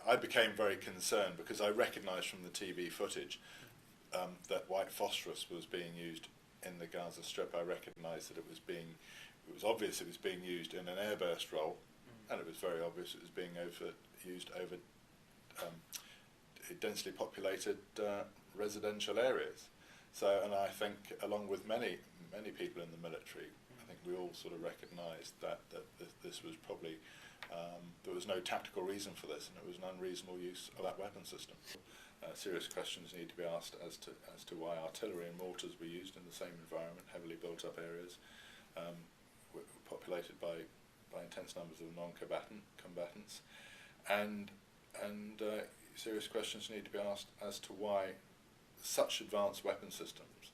I became very concerned because I recognised from the TV footage that white phosphorus was being used in the Gaza Strip. I recognised that it was obvious it was being used in an airburst role, and it was very obvious it was being used over densely populated residential areas. So, and I think, along with many people in the military, I think we all sort of recognised that this was probably there was no tactical reason for this, and it was an unreasonable use of that weapon system. Serious questions need to be asked as to why artillery and mortars were used in the same environment, heavily built-up areas, populated by intense numbers of non-combatants, and serious questions need to be asked as to why such advanced weapon systems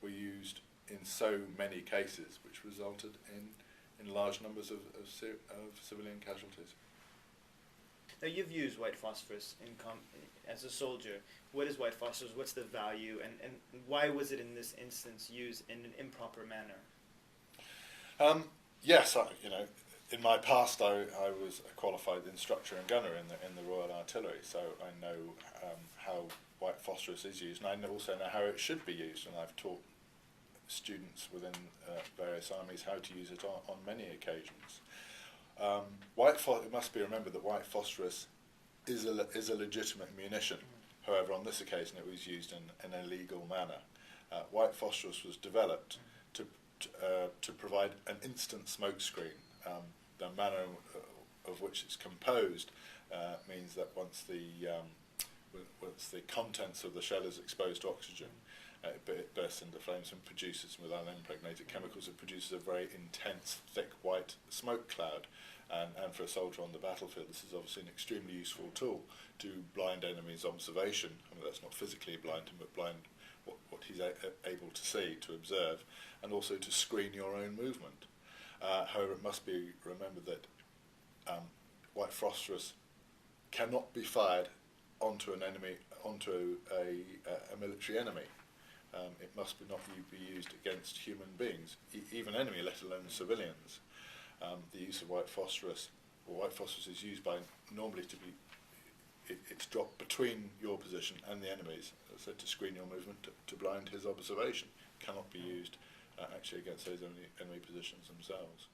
were used in so many cases, which resulted in large numbers of civilian casualties. Now, you've used white phosphorus as a soldier. What is white phosphorus? What's the value, and why was it in this instance used in an improper manner? Yes, in my past I was a qualified instructor and gunner in the Royal Artillery, so I know how white phosphorus is used, and I also know how it should be used, and I've taught students within various armies how to use it on many occasions. It must be remembered that white phosphorus is a legitimate munition. However, on this occasion it was used in an illegal manner. White phosphorus was developed to provide an instant smoke screen. The manner of which it's composed means that once the contents of the shell is exposed to oxygen, it bursts into flames and produces, with unimpregnated chemicals, it produces a very intense, thick white smoke cloud. And for a soldier on the battlefield, this is obviously an extremely useful tool to blind enemy's observation. I mean, that's not physically blind him, but blind what he's able to see, to observe, and also to screen your own movement. However, it must be remembered that white phosphorus cannot be fired onto an enemy, onto a military enemy. It must not be used against human beings, even enemy, let alone civilians. The use of white phosphorus is used normally to be, it's dropped between your position and the enemy's, so to screen your movement, to blind his observation. It cannot be used actually against those enemy positions themselves.